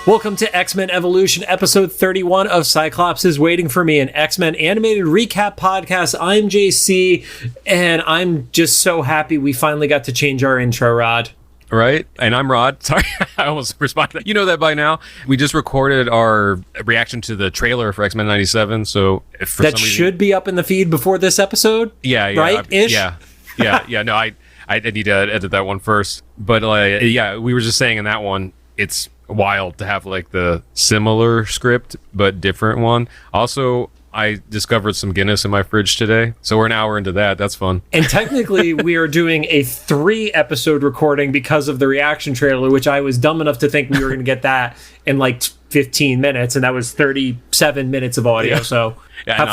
Welcome to X-Men Evolution, episode 31 of Cyclops is Waiting for Me, an X-Men animated recap podcast. I'm JC, and I'm just so happy we finally got to change our intro, Rod. Right? And I'm Rod. Sorry, I almost responded. You know that by now. We just recorded our reaction to the trailer for X-Men 97, so if for that some reason... should be up in the feed before this episode? Yeah. Right-ish? Yeah. No, I need to edit that one first. But we were just saying in that one, it's wild to have like the similar script but different one. Also, I discovered some Guinness in my fridge today, so we're an hour into that. That's fun. And technically we are doing a 3-episode recording because of the reaction trailer, which I was dumb enough to think we were going to get that in like 15 minutes, and that was 37 minutes of audio. Yeah. So have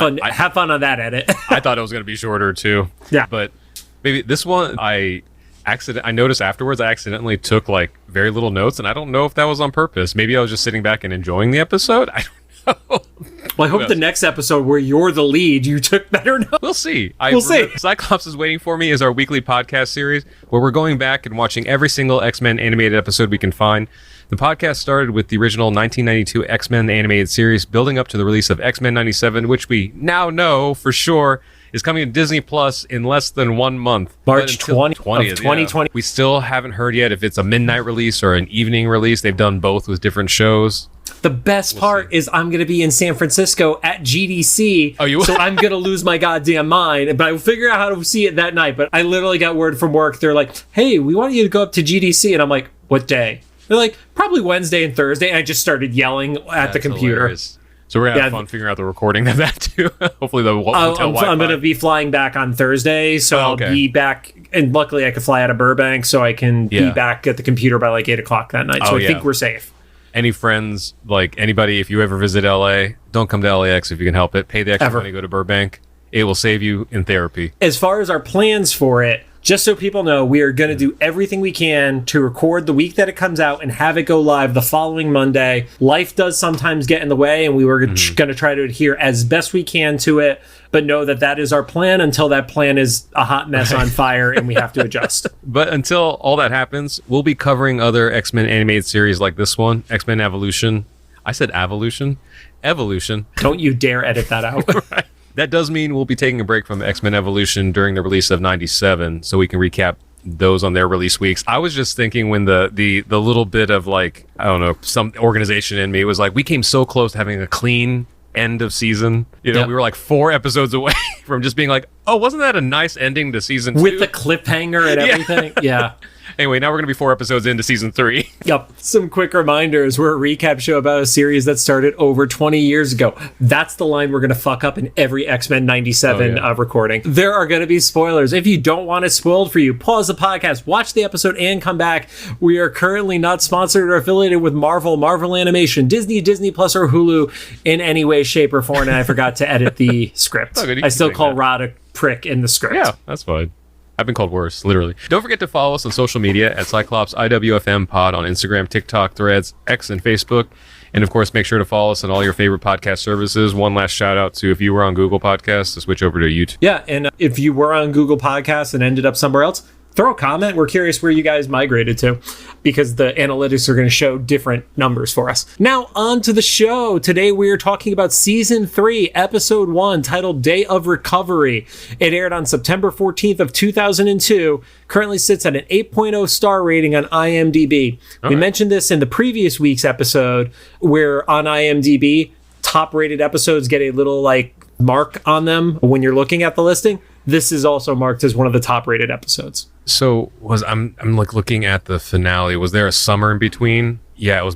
fun on that edit. I thought it was going to be shorter too. Yeah, but maybe this one I noticed afterwards I accidentally took like very little notes, and I don't know if that was on purpose. Maybe I was just sitting back and enjoying the episode. I don't know. Well, I hope the next episode where you're the lead, you took better notes. We'll see. We'll see. Cyclops is Waiting for Me is our weekly podcast series where we're going back and watching every single X-Men animated episode we can find. The podcast started with the original 1992 X-Men animated series, building up to the release of X-Men 97, which we now know for sure is coming to Disney Plus in less than 1 month. March 20th of 2020. Yeah. We still haven't heard yet if it's a midnight release or an evening release. They've done both with different shows. The best part is I'm going to be in San Francisco at GDC. Oh, you will? So I'm going to lose my goddamn mind. But I will figure out how to see it that night. But I literally got word from work. They're like, hey, we want you to go up to GDC. And I'm like, what day? They're like, probably Wednesday and Thursday. And I just started yelling at the computer. Hilarious. So we're going to have fun figuring out the recording of that too. Hopefully the hotel Wi-Fi. I'm going to be flying back on Thursday. So I'll be back. And luckily I could fly out of Burbank. So I can be back at the computer by like 8 o'clock that night. So I think we're safe. Any friends, like anybody, if you ever visit LA, don't come to LAX if you can help it. Pay the extra money, go to Burbank. It will save you in therapy. As far as our plans for it, just so people know, we are going to do everything we can to record the week that it comes out and have it go live the following Monday. Life does sometimes get in the way, and we were going to try to adhere as best we can to it, but know that that is our plan until that plan is a hot mess on fire and we have to adjust. But until all that happens, we'll be covering other X-Men animated series like this one, X-Men Evolution. I said Evolution. Don't you dare edit that out. Right. That does mean we'll be taking a break from X-Men Evolution during the release of 97, so we can recap those on their release weeks. I was just thinking when the little bit of like, I don't know, some organization in me was like, we came so close to having a clean end of season. We were like 4 episodes away from just being like, oh, wasn't that a nice ending to season 2? With the cliffhanger and everything? Yeah. Anyway, now we're going to be 4 episodes into season 3. Yep. Some quick reminders. We're a recap show about a series that started over 20 years ago. That's the line we're going to fuck up in every X-Men 97 recording. There are going to be spoilers. If you don't want it spoiled for you, pause the podcast, watch the episode, and come back. We are currently not sponsored or affiliated with Marvel Animation, Disney, Disney Plus, or Hulu in any way, shape, or form. And I forgot to edit the script. I still call Rod a prick in the script. Yeah, that's fine. I've been called worse, literally. Don't forget to follow us on social media at Cyclops IWFM Pod on Instagram, TikTok, Threads, X, and Facebook. And of course, make sure to follow us on all your favorite podcast services. One last shout out to if you were on Google Podcasts, to switch over to YouTube. Yeah, and if you were on Google Podcasts and ended up somewhere else, throw a comment. We're curious where you guys migrated to, because the analytics are going to show different numbers for us. Now, on to the show. Today, we are talking about Season 3, Episode 1, titled Day of Recovery. It aired on September 14th of 2002, currently sits at an 8.0 star rating on IMDb. We mentioned this in the previous week's episode, where on IMDb, top-rated episodes get a little, mark on them when you're looking at the listing. This is also marked as one of the top-rated episodes. So I'm looking at the finale. Was there a summer in between? Yeah, it was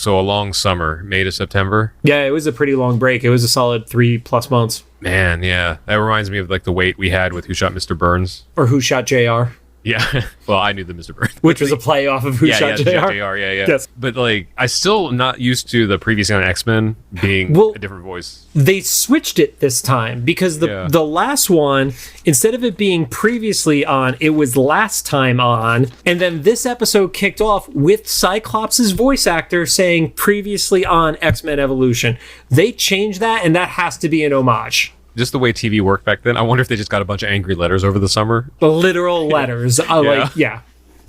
so a long summer, May to September. Yeah, it was a pretty long break. It was a solid 3+ months. Man, yeah. That reminds me of the wait we had with Who Shot Mr. Burns. Or Who Shot JR. Yeah. Well, I knew the Mr. Burns. Which was a play off of Who Shot JR. Yeah. Yes. But I still not used to the previous on X-Men being a different voice. They switched it this time because the last one, instead of it being previously on, it was last time on. And then this episode kicked off with Cyclops' voice actor saying previously on X-Men Evolution. They changed that, and that has to be an homage. Just the way TV worked back then. I wonder if they just got a bunch of angry letters over the summer. Literal letters.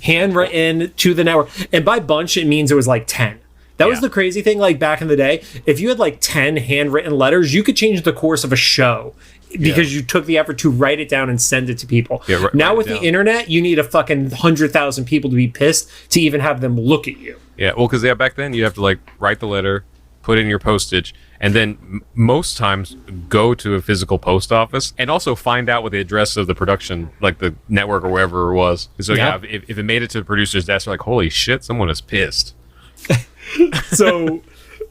Handwritten to the network. And by bunch, it means it was 10. That was the crazy thing, like back in the day. If you had like 10 handwritten letters, you could change the course of a show because you took the effort to write it down and send it to people. Yeah, now with the internet, you need a fucking 100,000 people to be pissed to even have them look at you. Yeah, well, because back then you have to like write the letter, put in your postage, and then most times go to a physical post office and also find out what the address of the production, like the network or wherever it was. So if it made it to the producer's desk, they're like, holy shit, someone is pissed. So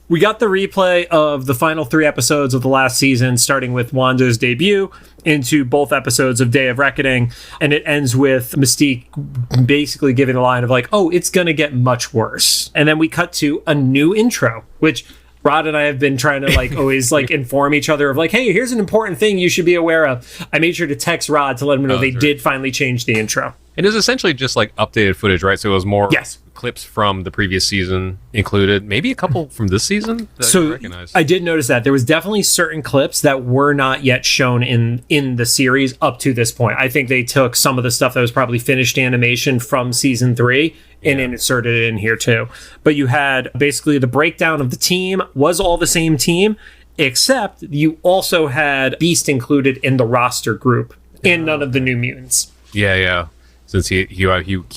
we got the replay of the final 3 episodes of the last season, starting with Wanda's debut into both episodes of Day of Reckoning, and it ends with Mystique basically giving a line of like, oh, it's gonna get much worse. And then we cut to a new intro, which Rod and I have been trying to like always like inform each other of like, hey, here's an important thing you should be aware of. I made sure to text Rod to let him know they did finally change the intro. It is essentially just like updated footage, right? So it was more clips from the previous season included, maybe a couple from this season that so I recognize. I did notice that there was definitely certain clips that were not yet shown in the series up to this point. I think they took some of the stuff that was probably finished animation from season 3 and inserted it in here too. But you had basically the breakdown of the team was all the same team, except you also had Beast included in the roster group and none of the New Mutants. Yeah. Since he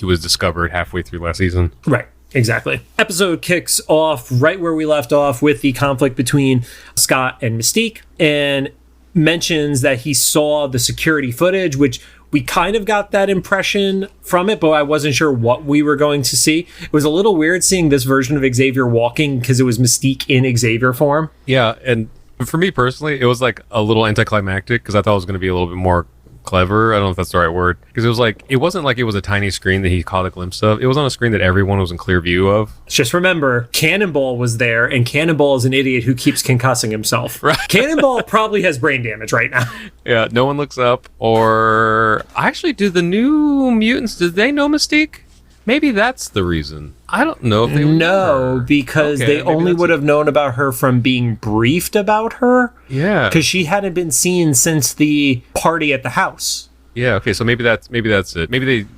was discovered halfway through last season. Right, exactly. Episode kicks off right where we left off with the conflict between Scott and Mystique, and mentions that he saw the security footage, which we kind of got that impression from it, but I wasn't sure what we were going to see. It was a little weird seeing this version of Xavier walking because it was Mystique in Xavier form. Yeah, and for me personally, it was like a little anticlimactic because I thought it was going to be a little bit more clever. I don't know if that's the right word, because it wasn't like it was a tiny screen that he caught a glimpse of. It was on a screen that everyone was in clear view of. Just remember, Cannonball was there, and Cannonball is an idiot who keeps concussing himself. Right. Cannonball probably has brain damage right now. Yeah, no one looks up. Or actually, do the New Mutants, did they know Mystique? Maybe that's the reason. I don't know if they would know, because they only would have known about her from being briefed about her. Yeah. Because she hadn't been seen since the party at the house. Yeah, okay, so maybe that's it. Maybe they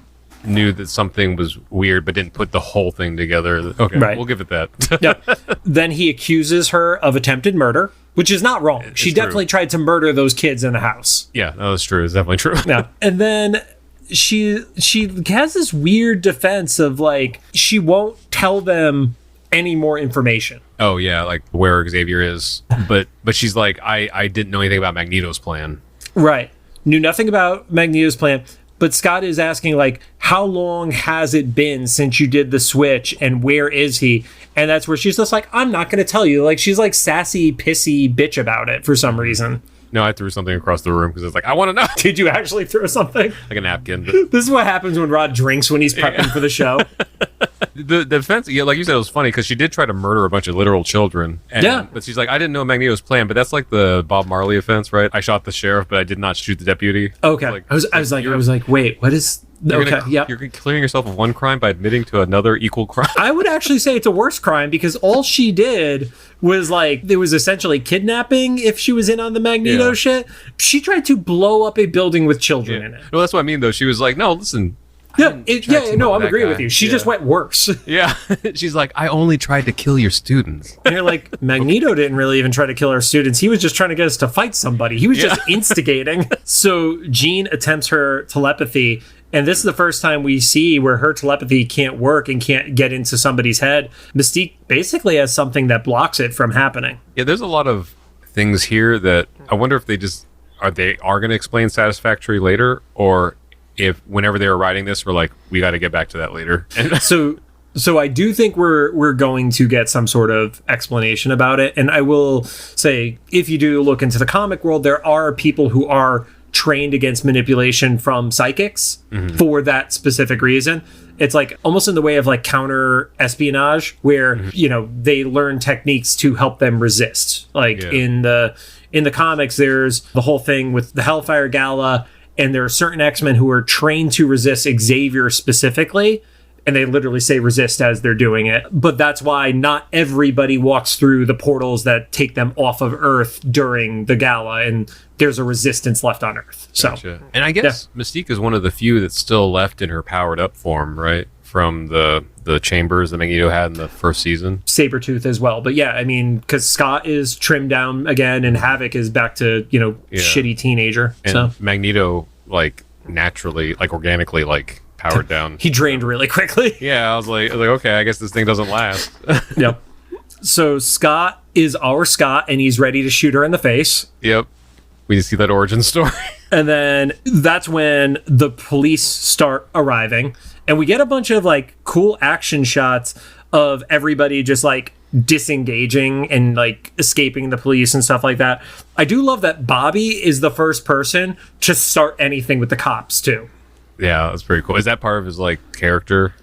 knew that something was weird but didn't put the whole thing together. Okay, right. We'll give it that. Yep. Then he accuses her of attempted murder, which is not wrong. She definitely tried to murder those kids in the house. Yeah, no, that's true. It's definitely true. Yeah. And then she has this weird defense of like she won't tell them any more information. Oh yeah, like where Xavier is, but she's like, I didn't know anything about Magneto's plan. Right, knew nothing about Magneto's plan. But Scott is asking like, how long has it been since you did the switch, and where is he? And that's where she's just like, I'm not going to tell you. Like she's like sassy, pissy bitch about it for some reason. No, I threw something across the room because it's like, I want to know. Did you actually throw something? Like a napkin. But... This is what happens when Rod drinks when he's prepping for the show. The defense, like you said, it was funny because she did try to murder a bunch of literal children. But she's like, I didn't know Magneto's plan, but that's like the Bob Marley offense, right? I shot the sheriff, but I did not shoot the deputy. Okay. Like, I was like, wait, what is... You're clearing yourself of one crime by admitting to another equal crime. I would actually say it's a worse crime because all she did was like, it was essentially kidnapping if she was in on the Magneto shit. She tried to blow up a building with children in it. No, that's what I mean though. She was like, no, listen. I'm agreeing with you. She just went worse. Yeah. She's like, I only tried to kill your students. And you're like, Magneto didn't really even try to kill our students. He was just trying to get us to fight somebody. He was just instigating. So Jean attempts her telepathy. And this is the first time we see where her telepathy can't work and can't get into somebody's head. Mystique basically has something that blocks it from happening. Yeah, there's a lot of things here that I wonder if they just are going to explain satisfactorily later, or if whenever they were writing this, we're like, we got to get back to that later. So I do think we're going to get some sort of explanation about it. And I will say, if you do look into the comic world, there are people who are trained against manipulation from psychics for that specific reason. It's like almost in the way of like counter espionage where they learn techniques to help them resist. Like in the comics, there's the whole thing with the Hellfire Gala, and there are certain X-Men who are trained to resist Xavier specifically, and they literally say resist as they're doing it. But that's why not everybody walks through the portals that take them off of Earth during the gala, and there's a resistance left on Earth. So, gotcha. And I guess Mystique is one of the few that's still left in her powered up form, right? from the chambers that Magneto had in the first season. Sabretooth as well. But yeah, I mean, because Scott is trimmed down again and Havoc is back to, shitty teenager. And so Magneto, like, naturally, like, organically, like, powered down. He drained really quickly. Yeah, I was like, okay, I guess this thing doesn't last. Yep. So Scott is our Scott, and he's ready to shoot her in the face. Yep. We just see that origin story. And then that's when the police start arriving. And we get a bunch of, like, cool action shots of everybody just, like, disengaging and, like, escaping the police and stuff like that. I do love that Bobby is the first person to start anything with the cops, too. Yeah, that's pretty cool. Is that part of his, like, character?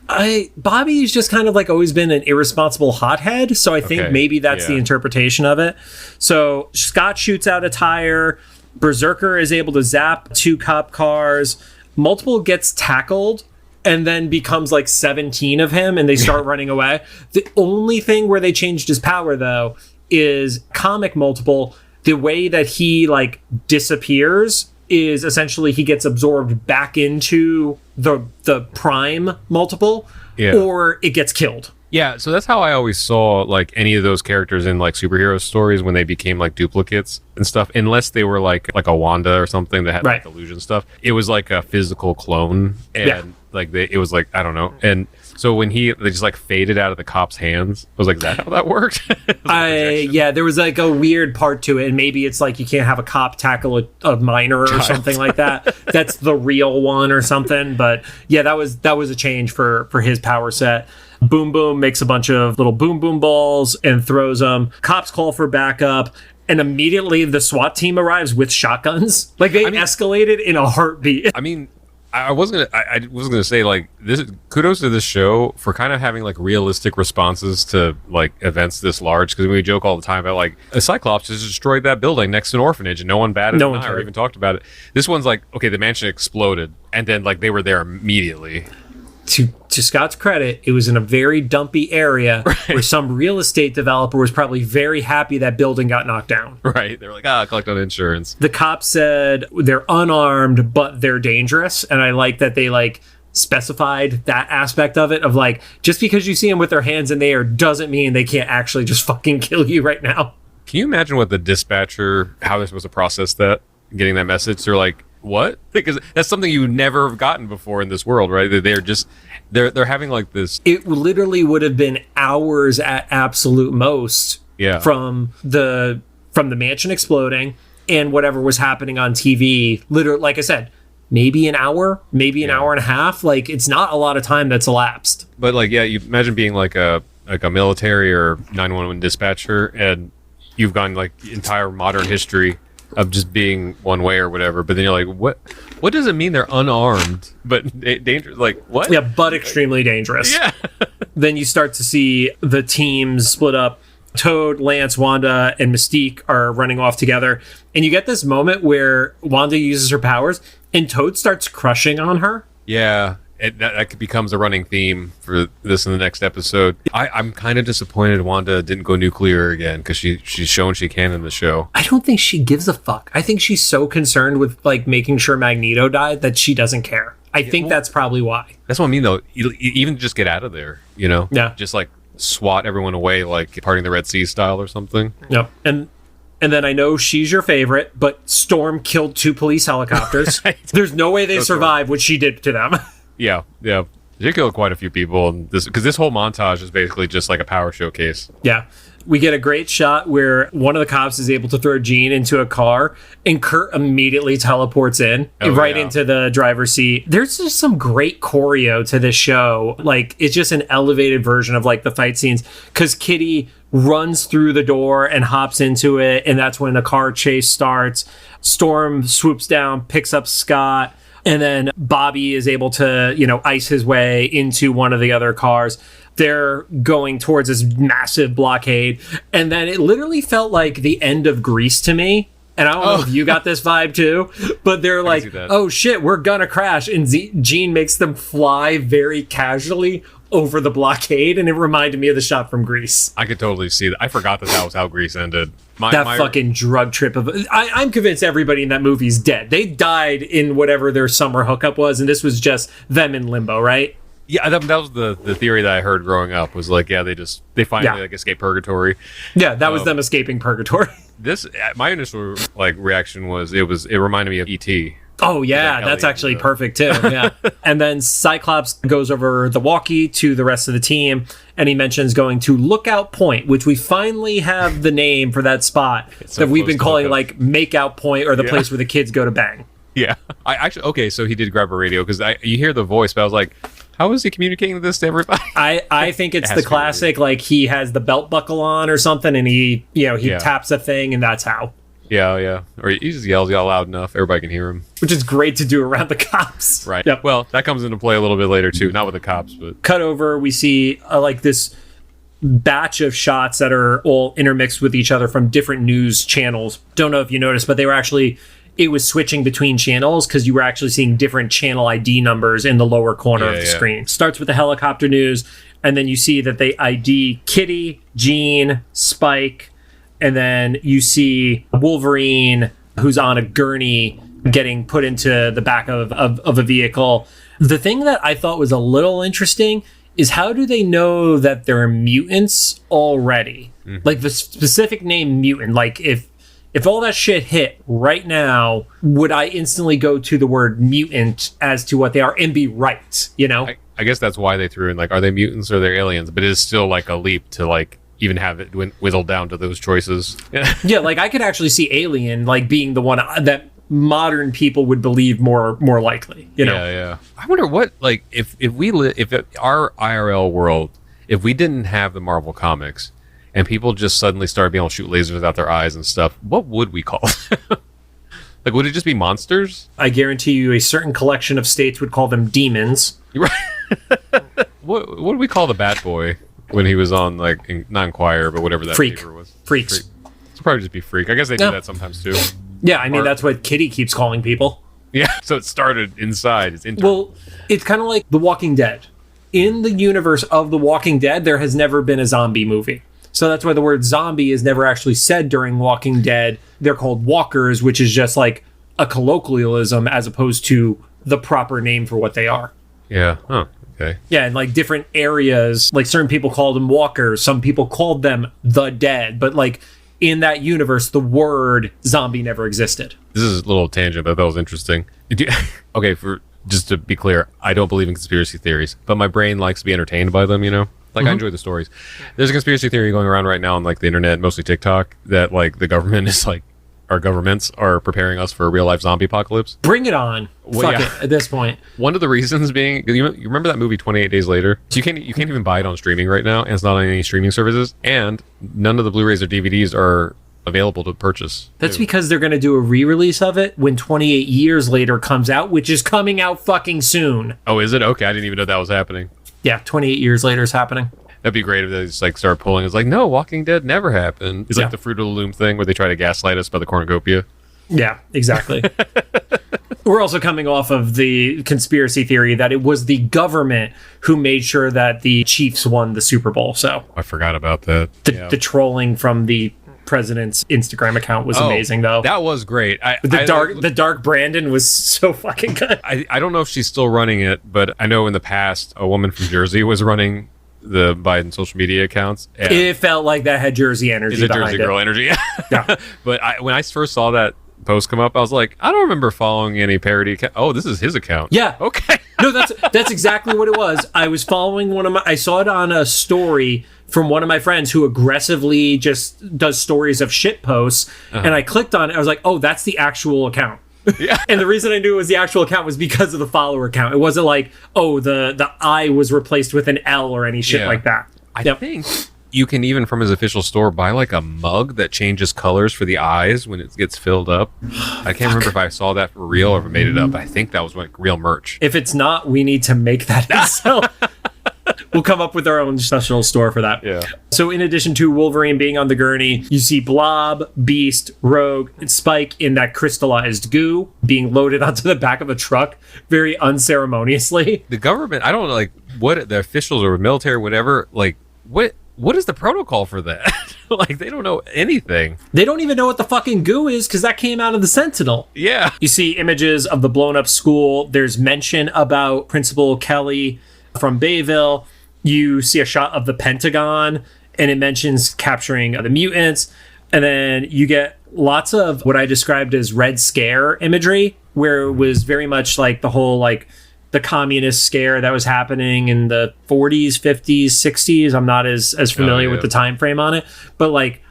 Bobby's just kind of, like, always been an irresponsible hothead, so I think maybe that's the interpretation of it. So Scott shoots out a tire. Berserker is able to zap 2 cop cars. Multiple gets tackled and then becomes like 17 of him and they start running away. The only thing where they changed his power, though, is comic Multiple. The way that he, like, disappears is essentially he gets absorbed back into the prime Multiple, or it gets killed. Yeah, so that's how I always saw, like, any of those characters in, like, superhero stories when they became, like, duplicates and stuff, unless they were like a Wanda or something that had like illusion stuff. It was like a physical clone, and like it was like, I don't know. And so when they just like faded out of the cop's hands, I was like, is that how that worked? There was like a weird part to it, and maybe it's like you can't have a cop tackle a minor or something like that. That's the real one or something. But yeah, that was a change for his power set. Boom Boom makes a bunch of little boom boom balls and throws them. Cops call for backup, and immediately the SWAT team arrives with shotguns. Like, they escalated in a heartbeat. I mean, I was gonna say, like, this. Kudos to this show for kind of having like realistic responses to like events this large. Because we joke all the time about, like, a Cyclops just destroyed that building next to an orphanage and no one batted an eye or even talked about it. This one's like, okay, the mansion exploded, and then like they were there immediately. To Scott's credit, it was in a very dumpy area where some real estate developer was probably very happy that building got knocked down. Right. They were like, collect on insurance. The cops said they're unarmed, but they're dangerous. And I like that they, like, specified that aspect of it, of, like, just because you see them with their hands in the air doesn't mean they can't actually just fucking kill you right now. Can you imagine what the dispatcher, how they're supposed to process that, getting that message? They're like, what? Because that's something you never have gotten before in this world, right? They're having like this. It literally would have been hours at absolute most. Yeah. From the mansion exploding and whatever was happening on TV. Literally, like I said, maybe an hour, maybe an hour and a half. Like, it's not a lot of time that's elapsed. But like, yeah, you imagine being like a military or 911 dispatcher, and you've gone like entire modern history of just being one way or whatever, but then you're like, what does it mean they're unarmed but dangerous? Like, what? Yeah, but extremely dangerous. Yeah. Then you start to see the teams split up. Toad, Lance, Wanda, and Mystique are running off together, and you get this moment where Wanda uses her powers and Toad starts crushing on her. Yeah. That becomes a running theme for this in the next episode. I'm kind of disappointed Wanda didn't go nuclear again, because she's shown she can in the show. I don't think she gives a fuck. I think she's so concerned with, like, making sure Magneto died that she doesn't care. I think that's probably why. That's what I mean, though. Even just get out of there, you know? Yeah. Just, like, swat everyone away, like parting the Red Sea style or something. Yep. And then I know she's your favorite, but Storm killed 2 police helicopters. Right. There's no way they survive what she did to them. Yeah. She killed quite a few people, because this whole montage is basically just like a power showcase. Yeah. We get a great shot where one of the cops is able to throw Jean into a car, and Kurt immediately teleports into the driver's seat. There's just some great choreo to this show. Like, it's just an elevated version of, like, the fight scenes, because Kitty runs through the door and hops into it, and that's when the car chase starts. Storm swoops down, picks up Scott, and then Bobby is able to, ice his way into one of the other cars. They're going towards this massive blockade. And then it literally felt like the end of Grease to me. And I don't know if you got this vibe too, but they're like, oh shit, we're gonna crash. And Jean makes them fly very casually over the blockade, and it reminded me of the shot from Grease. I could totally see that. I forgot that was how Grease ended. That fucking drug trip of... I'm convinced everybody in that movie's dead. They died in whatever their summer hookup was, and this was just them in limbo, right? Yeah, that was the theory that I heard growing up was like, yeah, they finally like escape purgatory. Yeah, that was them escaping purgatory. This my initial like reaction was it reminded me of E.T. Oh yeah, that's actually perfect too. Yeah. And then Cyclops goes over the walkie to the rest of the team, and he mentions going to Lookout Point, which we finally have the name for that spot that we've been calling like Makeout Point, or the place where the kids go to bang. Yeah. I actually okay, so he did grab a radio because you hear the voice, but I was like, how is he communicating this to everybody? I think it's the classic, like he has the belt buckle on or something, and he taps a thing, and that's how. Yeah. Or he just yells loud enough, everybody can hear him. Which is great to do around the cops. Right. Yep. Well, that comes into play a little bit later, too. Not with the cops, but... Cut over, we see like this batch of shots that are all intermixed with each other from different news channels. Don't know if you noticed, but they were actually... It was switching between channels because you were actually seeing different channel ID numbers in the lower corner of the screen. Starts with the helicopter news, and then you see that they ID Kitty, Jean, Spike, and then you see Wolverine, who's on a gurney, getting put into the back of a vehicle. The thing that I thought was a little interesting is how do they know that they're mutants already? Mm-hmm. Like the specific name mutant, like if all that shit hit right now, would I instantly go to the word mutant as to what they are and be right, you know? I guess that's why they threw in, like, are they mutants or are they aliens? But it is still, like, a leap to, like, even have it whittled down to those choices. Yeah, like, I could actually see alien, like, being the one that modern people would believe more likely, you know? Yeah. I wonder what, like, if our IRL world, if we didn't have the Marvel comics, and people just suddenly started being able to shoot lasers out their eyes and stuff, what would we call it? Like, would it just be monsters? I guarantee you a certain collection of states would call them demons. Right. What do we call the Bat Boy when he was on, like, not Inquirer, but whatever that Freak. paper was? Freaks. It's probably just be Freak. I guess they do that sometimes, too. Yeah, I mean, that's what Kitty keeps calling people. Yeah, so it started inside. It's internal. Well, it's kind of like The Walking Dead. In the universe of The Walking Dead, there has never been a zombie movie. So that's why the word zombie is never actually said during Walking Dead. They're called walkers, which is just like a colloquialism as opposed to the proper name for what they are. Yeah. Oh, okay. Yeah, and like different areas, like certain people called them walkers. Some people called them the dead. But like in that universe, the word zombie never existed. This is a little tangent, but that was interesting. Okay, just to be clear, I don't believe in conspiracy theories, but my brain likes to be entertained by them, you know? Like, I enjoy the stories. There's a conspiracy theory going around right now on, like, the internet, mostly TikTok, that, like, the government is, like, our governments are preparing us for a real-life zombie apocalypse. Bring it on. Fuck it, at this point. One of the reasons being, you remember that movie 28 Days Later? So you can't even buy it on streaming right now, and it's not on any streaming services, and none of the Blu-rays or DVDs are available to purchase. That's because they're going to do a re-release of it when 28 Years Later comes out, which is coming out fucking soon. Oh, is it? Okay, I didn't even know that was happening. Yeah, 28 Years Later is happening. That'd be great if they just like start pulling. It's like, no, Walking Dead never happened. It's like the Fruit of the Loom thing where they try to gaslight us by the cornucopia. Yeah, exactly. We're also coming off of the conspiracy theory that it was the government who made sure that the Chiefs won the Super Bowl. So I forgot about that. The trolling from the president's Instagram account was amazing, though. That was great. The dark Brandon was so fucking good. I don't know if she's still running it, but I know in the past a woman from Jersey was running the Biden social media accounts. It felt like that had Jersey energy. It's a Jersey girl energy. Yeah. But when I first saw that post come up, I was like, I don't remember following any parody account. Oh, this is his account. Yeah. Okay. No, that's exactly what it was. I was following I saw it on a story from one of my friends who aggressively just does stories of shit posts, and I clicked on it. I was like, oh, that's the actual account. Yeah. And the reason I knew it was the actual account was because of the follower account. It wasn't like, oh, the I was replaced with an L or any shit like that. I think you can even from his official store buy like a mug that changes colors for the eyes when it gets filled up. I can't remember if I saw that for real or if I made it up. I think that was like real merch. If it's not, we need to make that and sell. We'll come up with our own special store for that. Yeah. So in addition to Wolverine being on the gurney, you see Blob, Beast, Rogue, and Spike in that crystallized goo being loaded onto the back of a truck very unceremoniously. The government, I don't know, like, what the officials or military, whatever, like, what is the protocol for that? Like, they don't know anything. They don't even know what the fucking goo is because that came out of the Sentinel. Yeah. You see images of the blown up school. There's mention about Principal Kelly from Bayville. You see a shot of the Pentagon, and it mentions capturing the mutants. And then you get lots of what I described as Red Scare imagery, where it was very much like the whole, like, the communist scare that was happening in the 40s, 50s, 60s. I'm not as familiar with the time frame on it. But, like,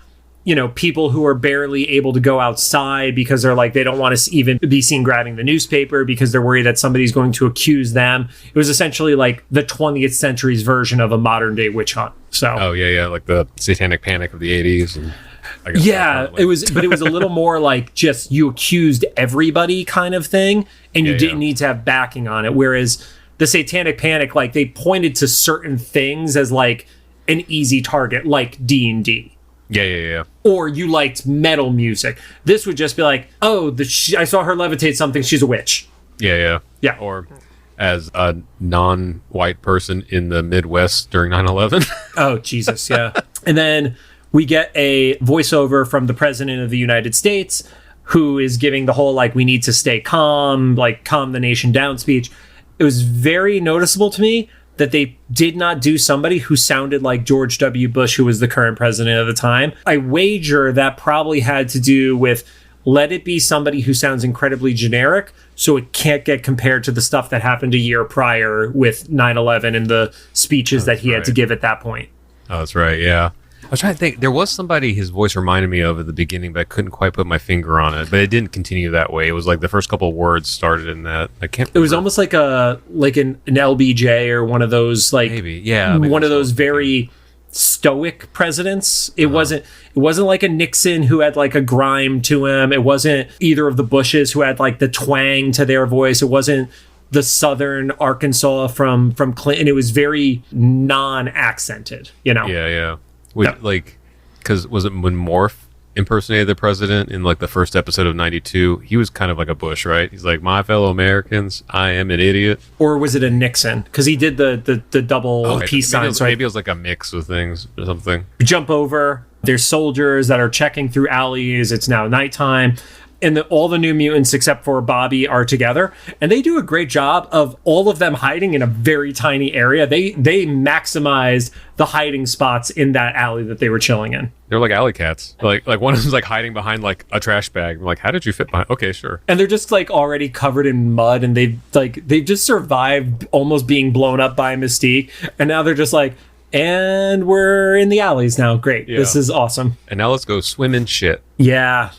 you know, people who are barely able to go outside because they're like, they don't want to even be seen grabbing the newspaper because they're worried that somebody's going to accuse them. It was essentially like the 20th century's version of a modern day witch hunt. So, Oh, yeah, like the satanic panic of the 80s. And I guess it was a little more like just you accused everybody kind of thing, and you didn't need to have backing on it. Whereas the satanic panic, like, they pointed to certain things as like an easy target, like D&D. Yeah. Or you liked metal music. This would just be like, oh, I saw her levitate something. She's a witch. Yeah. Or as a non-white person in the Midwest during 9/11. Oh, Jesus, yeah. And then we get a voiceover from the President of the United States, who is giving the whole, like, we need to stay calm, like, calm the nation down speech. It was very noticeable to me that they did not do somebody who sounded like George W. Bush, who was the current president at the time. I wager that probably had to do with, let it be somebody who sounds incredibly generic so it can't get compared to the stuff that happened a year prior with 9/11 and the speeches that he had to give at that point. Oh, that's right, yeah. I was trying to think. There was somebody his voice reminded me of at the beginning, but I couldn't quite put my finger on it. But it didn't continue that way. It was like the first couple of words started in that. I can't remember. It was almost like an LBJ or one of those, like, maybe one of those very stoic presidents. It wasn't like a Nixon who had like a grime to him. It wasn't either of the Bushes who had like the twang to their voice. It wasn't the Southern Arkansas from Clinton. It was very non-accented, you know? Yeah. Like, because was it when Morph impersonated the president in like the first episode of 92? He was kind of like a Bush, right? He's like, my fellow Americans, I am an idiot. Or was it a Nixon? Because he did the double peace sign. Maybe it was like a mix of things or something. Jump over. There's soldiers that are checking through alleys. It's now nighttime. And all the new mutants except for Bobby are together, and they do a great job of all of them hiding in a very tiny area. They maximized the hiding spots in that alley that they were chilling in. They're like alley cats. Like one of them's like hiding behind like a trash bag. I'm like, how did you fit behind? Okay, sure. And they're just like already covered in mud, and they've just survived almost being blown up by Mystique, and now they're just like, and we're in the alleys now. Great, This is awesome. And now let's go swim in shit. Yeah,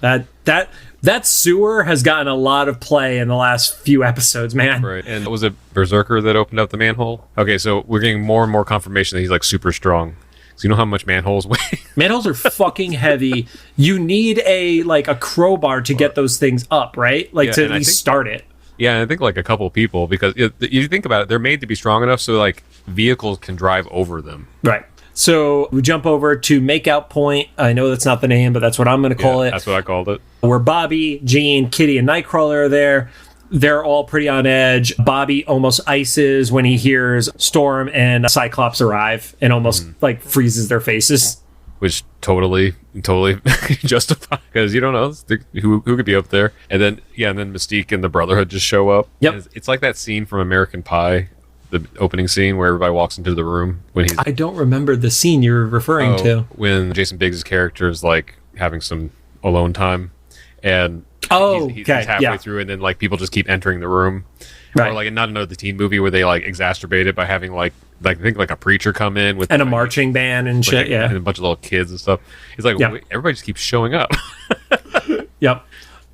that sewer has gotten a lot of play in the last few episodes, man. Right. And was it Berserker that opened up the manhole? Okay, so we're getting more and more confirmation that he's like super strong. So you know how much manholes weigh? Manholes are fucking heavy. You need a crowbar to get those things up, right? Like, to at least start it. Yeah, and I think like a couple people, because you think about it, they're made to be strong enough so like vehicles can drive over them. Right. So we jump over to Makeout Point. I know that's not the name, but that's what I'm going to call it. That's what I called it. Where Bobby, Jean, Kitty, and Nightcrawler are there. They're all pretty on edge. Bobby almost ices when he hears Storm and Cyclops arrive and almost like freezes their faces. Which totally justified, because you don't know who could be up there. And then Mystique and the Brotherhood just show up. Yep. It's like that scene from American Pie, the opening scene where everybody walks into the room when he's... I don't remember the scene you're referring to. When Jason Biggs' character is like having some alone time, and he's halfway through, and then like people just keep entering the room. Right. Or like not another teen movie where they like exacerbate it by having like I think like a preacher come in with and a marching band and shit, and a bunch of little kids and stuff. He's like, everybody just keeps showing up. Yep.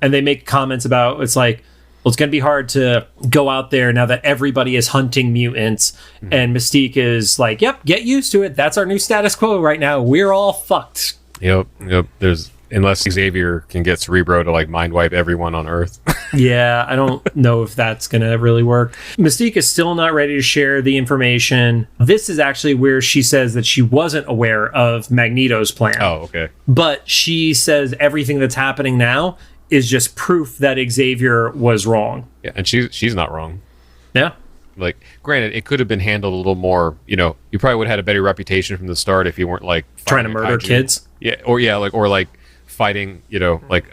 And they make comments about it's like, well, it's going to be hard to go out there now that everybody is hunting mutants. Mm-hmm. And Mystique is like, yep, get used to it. That's our new status quo right now. We're all fucked. Yep. Unless Xavier can get Cerebro to like mind wipe everyone on Earth. Yeah, I don't know if that's going to really work. Mystique is still not ready to share the information. This is actually where she says that she wasn't aware of Magneto's plan. Oh, okay. But she says everything that's happening now is just proof that Xavier was wrong. Yeah, and she's not wrong. Yeah. Like, granted, it could have been handled a little more, you probably would have had a better reputation from the start if you weren't like trying to murder kids. Yeah, or fighting, like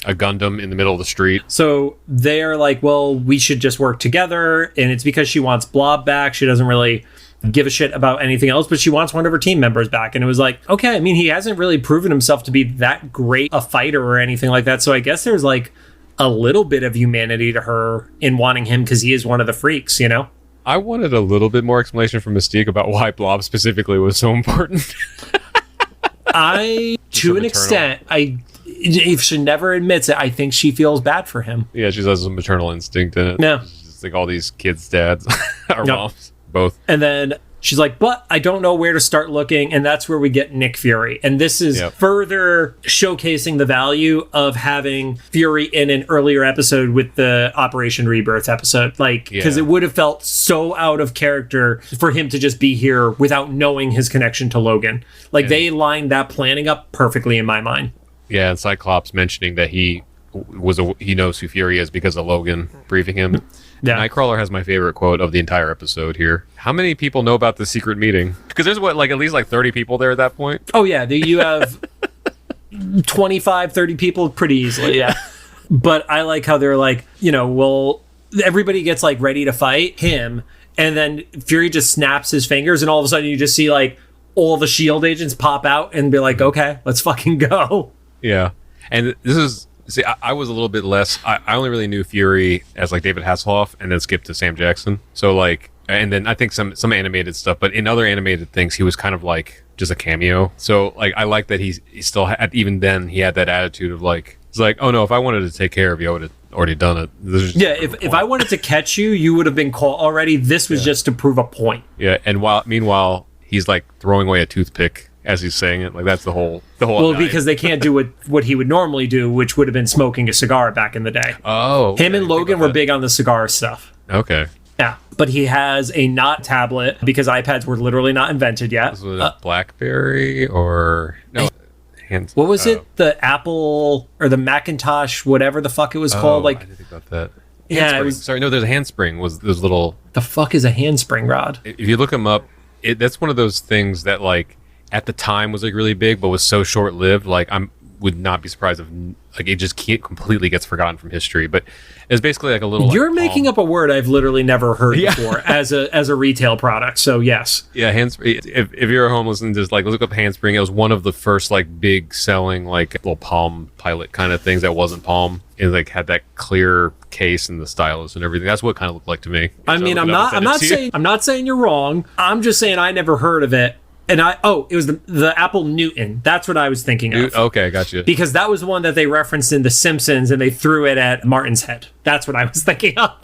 a Gundam in the middle of the street. So they're like, well, we should just work together. And it's because she wants Blob back. She doesn't really give a shit about anything else, but she wants one of her team members back. And it was like, okay, I mean, he hasn't really proven himself to be that great a fighter or anything like that. So I guess there's like a little bit of humanity to her in wanting him because he is one of the freaks, you know? I wanted a little bit more explanation from Mystique about why Blob specifically was so important. To an extent, if she never admits it, I think she feels bad for him. Yeah, she has some maternal instinct in it. Yeah. She's just like all these kids' dads are moms, both. And then she's like, but I don't know where to start looking. And that's where we get Nick Fury. And this is further showcasing the value of having Fury in an earlier episode with the Operation Rebirth episode. Like, because it would have felt so out of character for him to just be here without knowing his connection to Logan. Like, they lined that planning up perfectly in my mind. Yeah, and Cyclops mentioning that he knows who Fury is because of Logan briefing him. Yeah. Nightcrawler has my favorite quote of the entire episode here. How many people know about the secret meeting? Because there's at least 30 people there at that point. Oh yeah, you have 25, 30 people pretty easily, yeah. But I like how they're like, well, everybody gets like ready to fight him, and then Fury just snaps his fingers, and all of a sudden you just see like all the SHIELD agents pop out and be like, okay, let's fucking go. Yeah. And this is... See, I was a little bit less... I only really knew Fury as, like, David Hasselhoff and then skipped to Sam Jackson. So, like... And then I think some animated stuff. But in other animated things, he was kind of, like, just a cameo. So, like, I like that he still... even then, he had that attitude of, like... It's like, oh, no, if I wanted to take care of you, I would have already done it. If I wanted to catch you, you would have been caught already. This was just to prove a point. Yeah, and meanwhile, he's, like, throwing away a toothpick as he's saying it. Like, that's the whole well, because they can't do what he would normally do, which would have been smoking a cigar back in the day. Oh, okay. Him and Logan were big on the cigar stuff. Okay. Yeah, but he has a not tablet because iPads were literally not invented yet. Was it a BlackBerry or no? What was it? The Apple or the Macintosh, whatever the fuck it was called. Like, I didn't think about that. Yeah, it was, sorry. No, there's a handspring. Was those little? The fuck is a handspring rod? If you look them up, that's one of those things that like at the time was like really big, but was so short lived. Like would not be surprised if like it just completely gets forgotten from history. But it's basically like a little. You're making up a word I've literally never heard before as a retail product. So yes. Yeah, handspring. If you're a homeless and just like look up handspring, it was one of the first like big selling like little Palm Pilot kind of things that wasn't Palm. It like had that clear case and the stylus and everything. That's what it kind of looked like to me. I mean, I'm not saying you're wrong. I'm just saying I never heard of it. And it was the Apple Newton. That's what I was thinking of. Okay, gotcha. Because that was the one that they referenced in The Simpsons, and they threw it at Martin's head. That's what I was thinking of.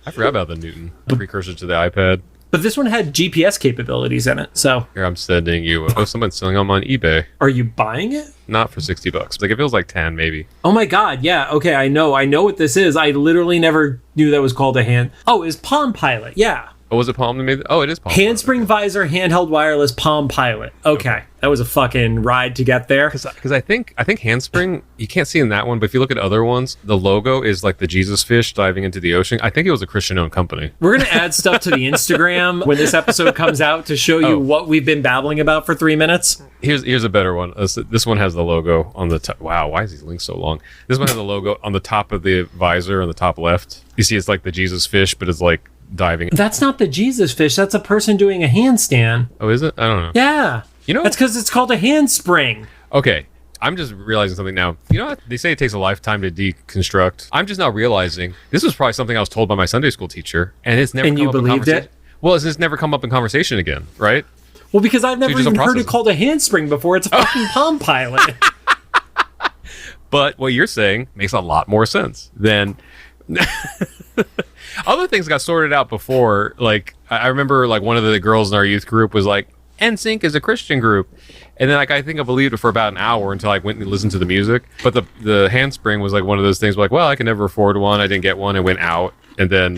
I forgot about the Newton, precursor to the iPad. But this one had GPS capabilities in it, so... Here, I'm sending you... someone's selling them on eBay. Are you buying it? Not for $60. Like, it feels like 10, maybe. Oh my god, yeah. Okay, I know what this is. I literally never knew that was called a hand... Oh, it was Palm Pilot, yeah. Oh, was it Palm that made it? Oh, it is Palm. Handspring visor, handheld wireless Palm Pilot. Okay. That was a fucking ride to get there. Because I think handspring, you can't see in that one, but if you look at other ones, the logo is like the Jesus fish diving into the ocean. I think it was a Christian-owned company. We're going to add stuff to the Instagram when this episode comes out to show you what we've been babbling about for 3 minutes. Here's a better one. This one has the logo on the top. Wow, why is these links so long? This one has the logo on the top of the visor on the top left. You see it's like the Jesus fish, but it's like diving. That's not the Jesus fish. That's a person doing a handstand. Oh, is it? I don't know. Yeah. That's because it's called a handspring. Okay. I'm just realizing something now. You know what? They say it takes a lifetime to deconstruct. I'm just now realizing this was probably something I was told by my Sunday school teacher, and it's never come up in conversation. And you believed it? Well, it's just never come up in conversation again, right? Well, because I've never even heard it called a handspring before. It's a fucking Palm Pilot. But what you're saying makes a lot more sense than... Other things got sorted out before. Like I remember, like one of the girls in our youth group was like, "NSYNC is a Christian group," and then like I think I believed it for about an hour until I went and listened to the music. But the handspring was like one of those things. Like, well, I can never afford one. I didn't get one. I went out, and then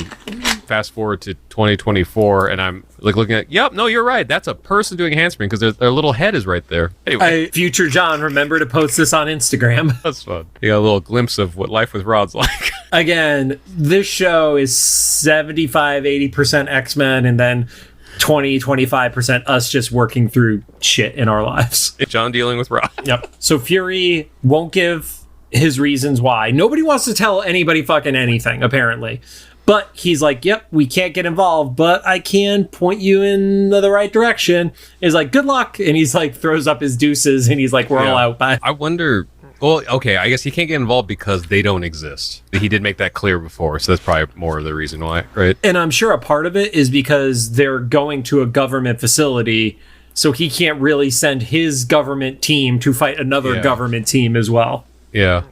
fast forward to 2024, and I'm like looking at, yep, no, you're right. That's a person doing a handspring because their little head is right there. Anyway, future John, remember to post this on Instagram. That's fun. You got a little glimpse of what life with Rod's like. Again, this show is 75-80% X-Men, and then 20-25% us just working through shit in our lives. John dealing with Rod. Yep. So Fury won't give his reasons why. Nobody wants to tell anybody fucking anything, apparently. But he's like, yep, we can't get involved, but I can point you in the right direction. He's like, good luck. And he's like, throws up his deuces and he's like, we're all out. Bye. I wonder, well, okay, I guess he can't get involved because they don't exist. He did make that clear before, so that's probably more of the reason why, right? And I'm sure a part of it is because they're going to a government facility, so he can't really send his government team to fight another government team as well. Yeah.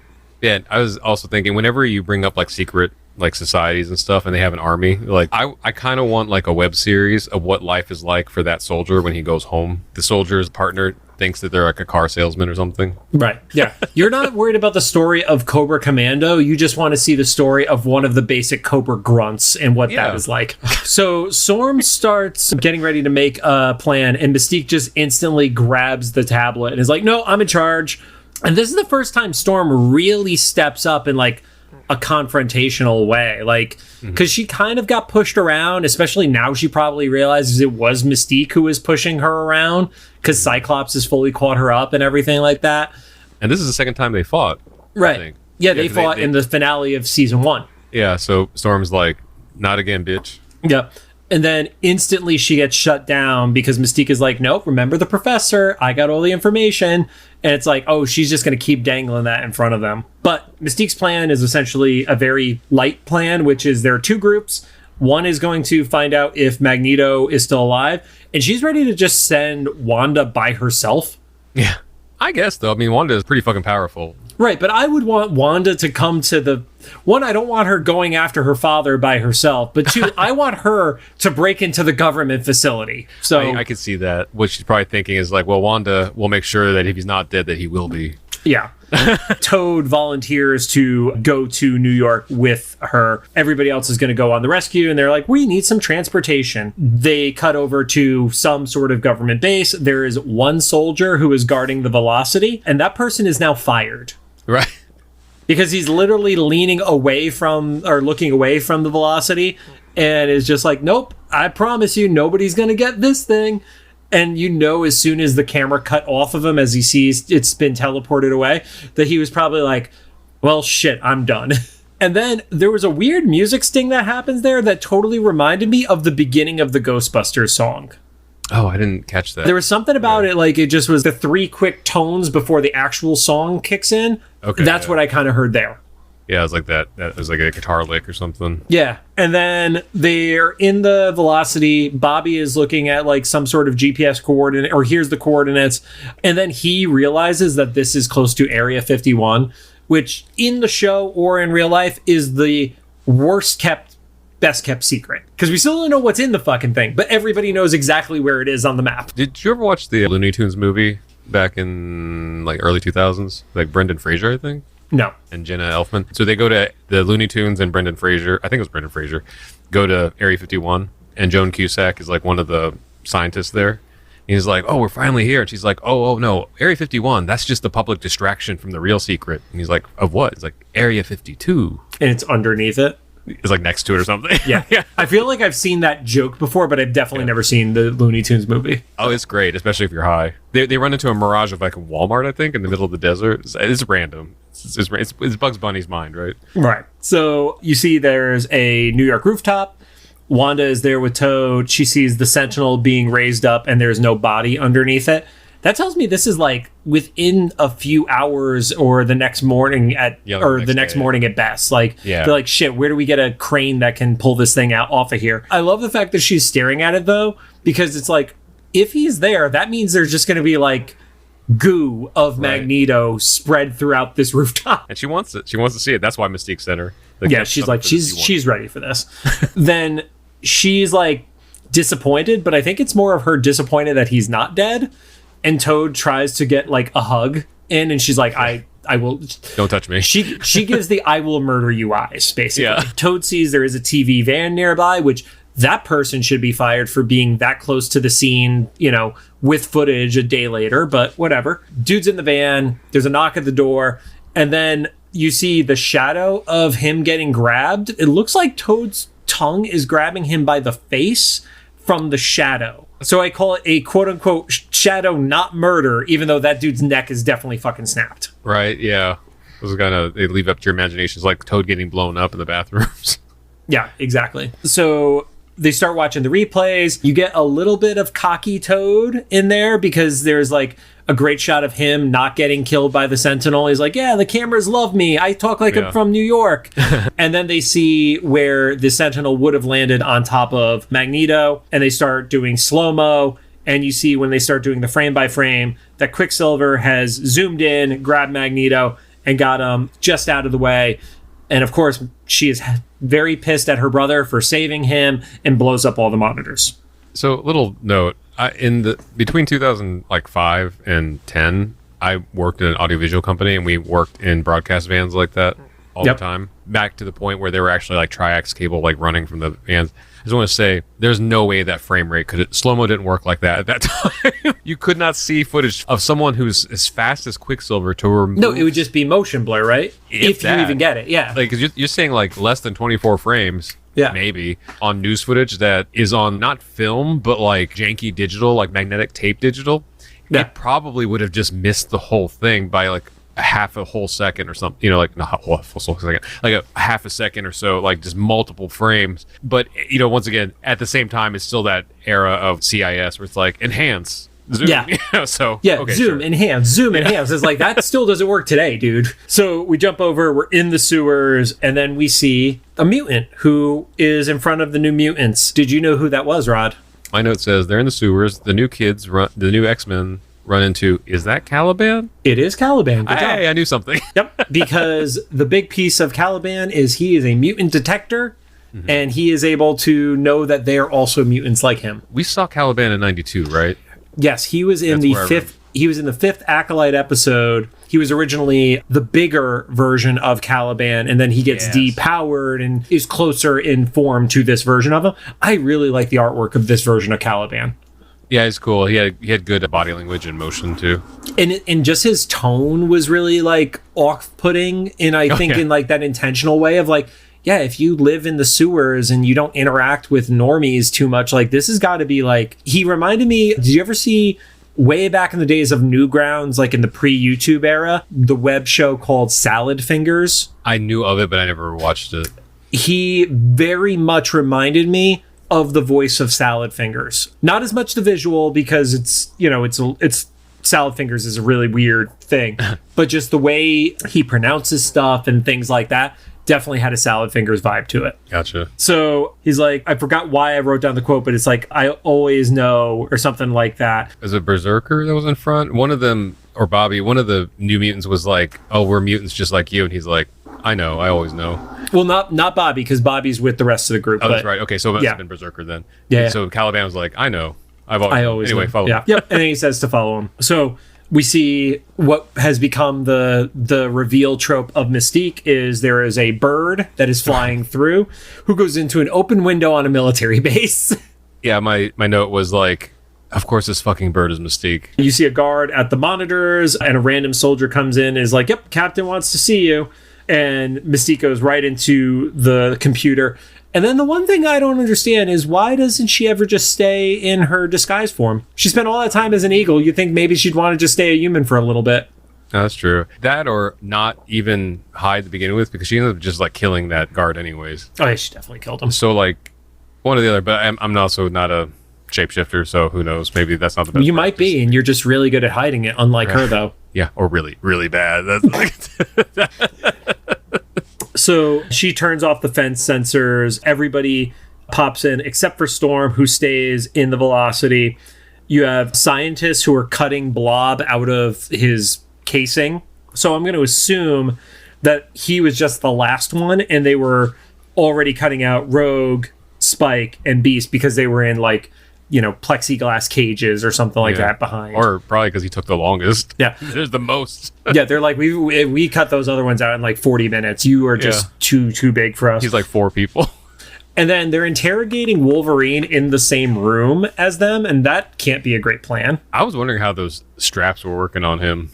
Yeah, I was also thinking, whenever you bring up like secret like societies and stuff and they have an army, like I kind of want like a web series of what life is like for that soldier when he goes home. The soldier's partner thinks that they're like a car salesman or something. Right. Yeah. You're not worried about the story of Cobra Commando. You just want to see the story of one of the basic Cobra grunts and what that is like. So Storm starts getting ready to make a plan and Mystique just instantly grabs the tablet and is like, no, I'm in charge. And this is the first time Storm really steps up in like a confrontational way, like, because she kind of got pushed around, especially now she probably realizes it was Mystique who was pushing her around because Cyclops has fully caught her up and everything like that. And this is the second time they fought. Right. Yeah, they fought in the finale of season 1. Yeah, so Storm's like, not again, bitch. Yeah. And then instantly she gets shut down because Mystique is like, nope, remember the professor. I got all the information. And it's like, oh, she's just going to keep dangling that in front of them. But Mystique's plan is essentially a very light plan, which is there are 2 groups. One is going to find out if Magneto is still alive. And she's ready to just send Wanda by herself. Yeah, I guess, though. I mean, Wanda is pretty fucking powerful. Right, but I would want Wanda to come to the... One, I don't want her going after her father by herself, but 2, I want her to break into the government facility. So I could see that. What she's probably thinking is like, well, Wanda will make sure that if he's not dead, that he will be. Yeah. Toad volunteers to go to New York with her. Everybody else is going to go on the rescue, and they're like, we need some transportation. They cut over to some sort of government base. There is one soldier who is guarding the Velocity, and that person is now fired. Right. Because he's literally leaning away from, or looking away from the Velocity, and is just like, nope, I promise you, nobody's going to get this thing. And you know, as soon as the camera cut off of him, as he sees it's been teleported away, that he was probably like, well, shit, I'm done. And then there was a weird music sting that happens there that totally reminded me of the beginning of the Ghostbusters song. Oh, I didn't catch that. There was something about it, like it just was the 3 quick tones before the actual song kicks in. Okay, that's what I kind of heard there. Yeah, it was like that. That was like a guitar lick or something. Yeah. And then they're in the Velocity. Bobby is looking at like some sort of GPS coordinate, or here's the coordinates. And then he realizes that this is close to Area 51, which in the show or in real life is the worst kept, best kept secret. Because we still don't know what's in the fucking thing, but everybody knows exactly where it is on the map. Did you ever watch the Looney Tunes movie back in like early 2000s? Like Brendan Fraser, I think? No. And Jenna Elfman. So they go to the Looney Tunes and Brendan Fraser. I think it was Brendan Fraser. Go to Area 51. And Joan Cusack is like one of the scientists there. And he's like, oh, we're finally here. And she's like, oh, no. Area 51, that's just the public distraction from the real secret. And he's like, of what? It's like, Area 52. And it's underneath it? It's like next to it or something. Yeah. I feel like I've seen that joke before, but I've definitely never seen the Looney Tunes movie. Oh, it's great, especially if you're high. They run into a mirage of like a Walmart, I think, in the middle of the desert. It's random. It's Bugs Bunny's mind, right? Right. So you see there's a New York rooftop. Wanda is there with Toad. She sees the Sentinel being raised up and there's no body underneath it. That tells me this is like within a few hours or the next morning the next morning at best. Like, they're like, shit, where do we get a crane that can pull this thing out off of here? I love the fact that she's staring at it though, because it's like, if he's there, that means there's just going to be like goo of Magneto spread throughout this rooftop. And she wants it. She wants to see it. That's why Mystique sent her. She's like, she's ready for this. Then she's like disappointed, but I think it's more of her disappointed that he's not dead. And Toad tries to get like a hug in, and she's like, I will. Don't touch me. She gives the I will murder you eyes, basically. Yeah. Toad sees there is a TV van nearby, which that person should be fired for being that close to the scene, with footage a day later, but whatever. Dude's in the van, there's a knock at the door, and then you see the shadow of him getting grabbed. It looks like Toad's tongue is grabbing him by the face from the shadow. So I call it a quote-unquote shadow, not murder, even though that dude's neck is definitely fucking snapped. Right, yeah. Those kind of, they leave up to your imaginations, like Toad getting blown up in the bathrooms. Yeah, exactly. So they start watching the replays. You get a little bit of cocky Toad in there because there's like a great shot of him not getting killed by the Sentinel. He's like, yeah, the cameras love me. I talk like I'm from New York. And then they see where the Sentinel would have landed on top of Magneto, and they start doing slow-mo. And you see when they start doing the frame by frame that Quicksilver has zoomed in, grabbed Magneto, and got him just out of the way. And of course, she is very pissed at her brother for saving him and blows up all the monitors. So, little note, between 2005 and 10, I worked in an audiovisual company, and we worked in broadcast vans like that all the time. Back to the point where they were actually like triax cable, like running from the vans. I just want to say, there's no way that frame rate slow-mo didn't work like that at that time. You could not see footage of someone who's as fast as Quicksilver to remove. No, it would just be motion blur, right? If you even get it, yeah. Like, 'cause you're saying like less than 24 frames, maybe, on news footage that is on not film, but like janky digital, like magnetic tape digital. Yeah. It probably would have just missed the whole thing by like a half a whole second or something, you know, like not a whole second, like a half a second or so, like just multiple frames. But, you know, once again, at the same time, it's still that era of CIS where it's like enhance, zoom. Yeah. You know, so okay, zoom, enhance, zoom, enhance. It's like that still doesn't work today, dude. So we jump over, we're in the sewers, and then we see a mutant who is in front of the New Mutants. Did you know who that was, Rod? My note says they're in the sewers. The new kids the new X-Men run into, is that Caliban? It is Caliban. Good job. Hey, I knew something. Yep, because the big piece of Caliban is he is a mutant detector, and he is able to know that they are also mutants like him. We saw Caliban in 92, right? Yes, he was in the fifth. He was in the fifth Acolyte episode. He was originally the bigger version of Caliban, and then he gets depowered and is closer in form to this version of him. I really like the artwork of this version of Caliban. Yeah, he's cool. He had good body language and motion too, and just his tone was really like off-putting, and I think in like that intentional way of like, yeah, if you live in the sewers and you don't interact with normies too much, like this has got to be like. He reminded me. Did you ever see way back in the days of Newgrounds, like in the pre-YouTube era, the web show called Salad Fingers? I knew of it, but I never watched it. He very much reminded me of the voice of Salad Fingers. Not as much the visual, because it's, you know, it's Salad Fingers is a really weird thing, but just the way he pronounces stuff and things like that definitely had a Salad Fingers vibe to it. Gotcha. So he's like, I forgot why I wrote down the quote, but it's like, I always know, or something like that. Is it Berserker that was in front? One of them, or Bobby, one of the New Mutants was like, oh, we're mutants just like you. And he's like, I know, I always know. Well, not Bobby, because Bobby's with the rest of the group. Oh, that's right. Okay, so it must have been Berserker then. Yeah. So Caliban was like, I know. I always know. Follow me. Yep. And then he says to follow him. So we see what has become the reveal trope of Mystique is there is a bird that is flying through who goes into an open window on a military base. Yeah, my note was like, of course this fucking bird is Mystique. You see a guard at the monitors, and a random soldier comes in and is like, yep, Captain wants to see you. And Mystique goes right into the computer. And then the one thing I don't understand is why doesn't she ever just stay in her disguise form? She spent all that time as an eagle. You'd think maybe she'd want to just stay a human for a little bit. No, that's true. That or not even hide to begin with, because she ended up just like killing that guard anyways. Oh, yeah, she definitely killed him. So like one or the other, but I'm also not a shapeshifter, so who knows? Maybe that's not the best. You might be, and you're just really good at hiding it, unlike her though. Yeah, or really, really bad. So she turns off the fence sensors. Everybody pops in except for Storm, who stays in the Velocity. You have scientists who are cutting Blob out of his casing. So I'm going to assume that he was just the last one, and they were already cutting out Rogue, Spike, and Beast because they were in like, you know, plexiglass cages or something like that behind. Or probably because he took the longest. Yeah. There's the most. Yeah, they're like, we cut those other ones out in like 40 minutes. You are just too big for us. He's like 4 people. And then they're interrogating Wolverine in the same room as them, and that can't be a great plan. I was wondering how those straps were working on him.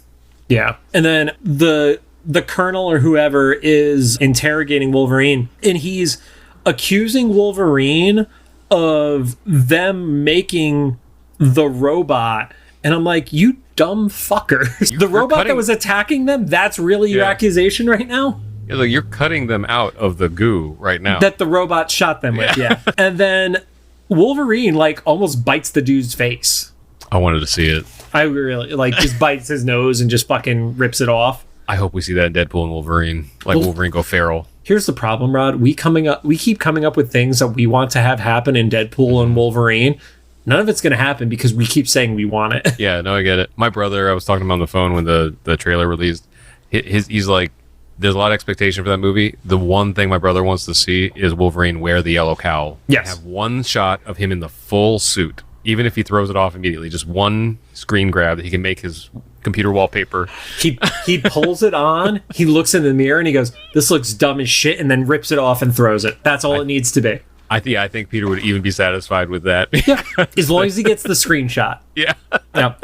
Yeah. And then the Colonel or whoever is interrogating Wolverine, and he's accusing Wolverine of them making the robot And I'm like, you dumb fucker. The robot that was attacking them, that's really your accusation right now? Yeah, like you're cutting them out of the goo right now. That the robot shot them with, yeah. And then Wolverine, like, almost bites the dude's face. I wanted to see it. I really, like, just bites his nose and just fucking rips it off. I hope we see that in Deadpool and Wolverine. Like, Wolverine go feral. Here's the problem, Rod. We keep coming up with things that we want to have happen in Deadpool and Wolverine. None of it's going to happen because we keep saying we want it. Yeah, no, I get it. My brother, I was talking to him on the phone when the trailer released. He's like, there's a lot of expectation for that movie. The one thing my brother wants to see is Wolverine wear the yellow cowl. Yes. Have one shot of him in the full suit, even if he throws it off immediately. Just one screen grab that he can make his computer wallpaper. He pulls it on, he looks in the mirror, and he goes, this looks dumb as shit, and then rips it off and throws it. That's all it needs to be. I think Peter would even be satisfied with that. Yeah, as long as he gets the screenshot. Yeah. Yeah.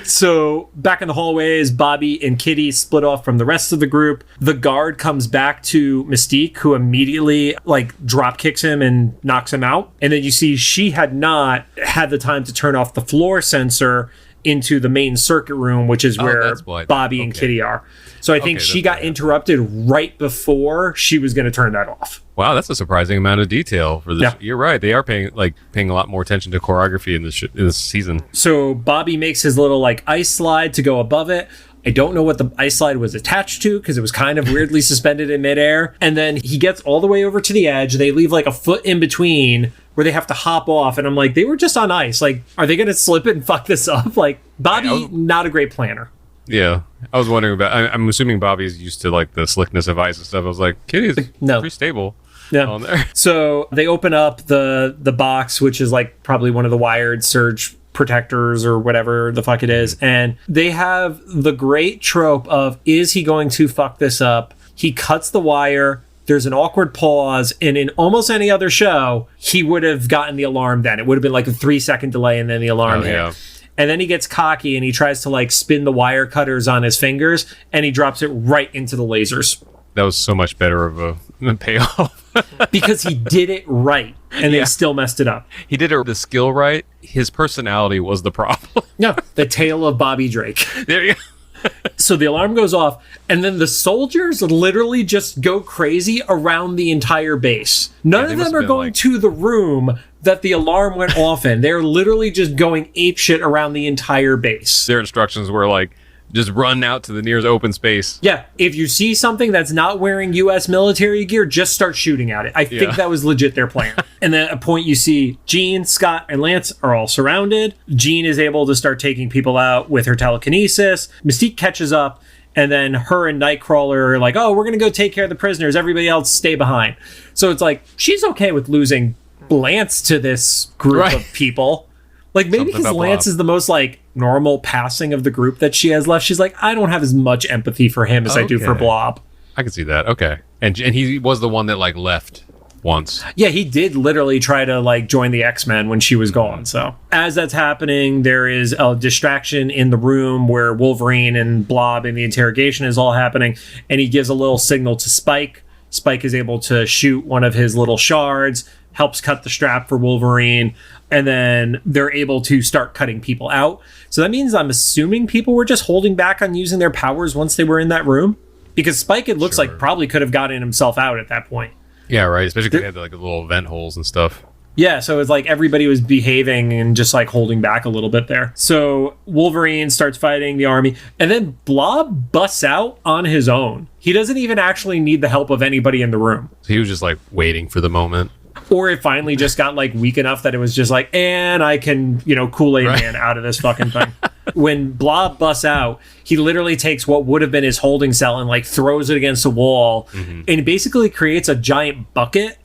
So back in the hallways, Bobby and Kitty split off from the rest of the group. The guard comes back to Mystique, who immediately like drop kicks him and knocks him out. And then you see she had not had the time to turn off the floor sensor into the main circuit room, which is where Bobby and Kitty are. So I think she got interrupted right before she was going to turn that off. Wow, that's a surprising amount of detail for this. Yeah. You're right. They are paying a lot more attention to choreography in this season. So Bobby makes his little like ice slide to go above it. I don't know what the ice slide was attached to because it was kind of weirdly suspended in midair. And then he gets all the way over to the edge. They leave like a foot in between where they have to hop off. And I'm like, they were just on ice. Like, are they going to slip it and fuck this up? Like, Bobby, not a great planner. Yeah. I was wondering about, I'm assuming Bobby's used to like the slickness of ice and stuff. I was like, Kitty's pretty stable. Yeah. On there. So they open up the box, which is like probably one of the wired surge protectors or whatever the fuck it is. And they have the great trope of, is he going to fuck this up? He cuts the wire. There's an awkward pause. And in almost any other show, he would have gotten the alarm then. It would have been like a 3-second delay and then the alarm hit. Yeah. And then he gets cocky and he tries to like spin the wire cutters on his fingers and he drops it right into the lasers. That was so much better of a payoff. Because he did it right and they still messed it up. He did the skill right. His personality was the problem. No, the tale of Bobby Drake. There you go. So the alarm goes off and then the soldiers literally just go crazy around the entire base. None of them are going to the room that the alarm went off in. They're literally just going apeshit around the entire base. Their instructions were like, just run out to the nearest open space. Yeah, if you see something that's not wearing U.S. military gear, just start shooting at it. I think that was legit their plan. And then at a point you see Jean, Scott, and Lance are all surrounded. Jean is able to start taking people out with her telekinesis. Mystique catches up, and then her and Nightcrawler are like, oh, we're going to go take care of the prisoners. Everybody else stay behind. So it's like, she's okay with losing Lance to this group of people. Like, maybe because Lance is the most, like, normal passing of the group that she has left. She's like, I don't have as much empathy for him as I do for Blob. I can see that. Okay. And he was the one that, like, left once. Yeah, he did literally try to, like, join the X-Men when she was gone. So as that's happening, there is a distraction in the room where Wolverine and Blob and the interrogation is all happening. And he gives a little signal to Spike. Spike is able to shoot one of his little shards, helps cut the strap for Wolverine, and then they're able to start cutting people out. So that means I'm assuming people were just holding back on using their powers once they were in that room, because Spike, it looks like, probably could have gotten himself out at that point. Yeah, right. Especially because they had like little vent holes and stuff. Yeah, so it's like everybody was behaving and just like holding back a little bit there. So Wolverine starts fighting the army, and then Blob busts out on his own. He doesn't even actually need the help of anybody in the room. So he was just like waiting for the moment. Or it finally just got like weak enough that it was just like, and I can, Kool-Aid Man out of this fucking thing. When Blob busts out, he literally takes what would have been his holding cell and like throws it against a wall, and basically creates a giant bucket.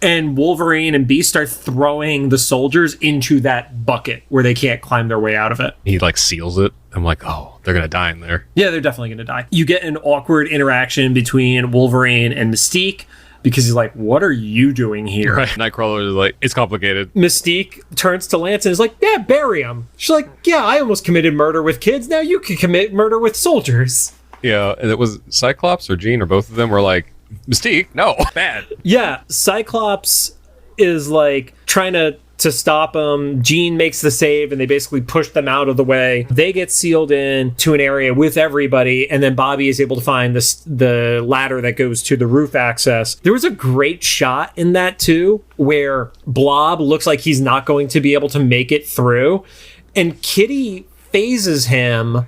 And Wolverine and Beast start throwing the soldiers into that bucket where they can't climb their way out of it. He like seals it. I'm like, oh, they're going to die in there. Yeah, they're definitely going to die. You get an awkward interaction between Wolverine and Mystique, because he's like, what are you doing here? Right. Nightcrawler is like, it's complicated. Mystique turns to Lance and is like, yeah, bury him. She's like, yeah, I almost committed murder with kids. Now you can commit murder with soldiers. Yeah, and it was Cyclops or Jean or both of them were like, Mystique, no, bad. Yeah, Cyclops is like trying to to stop them. Jean makes the save and they basically push them out of the way. They get sealed in to an area with everybody, and then Bobby is able to find the ladder that goes to the roof access. There was a great shot in that too, where Blob looks like he's not going to be able to make it through, and Kitty phases him,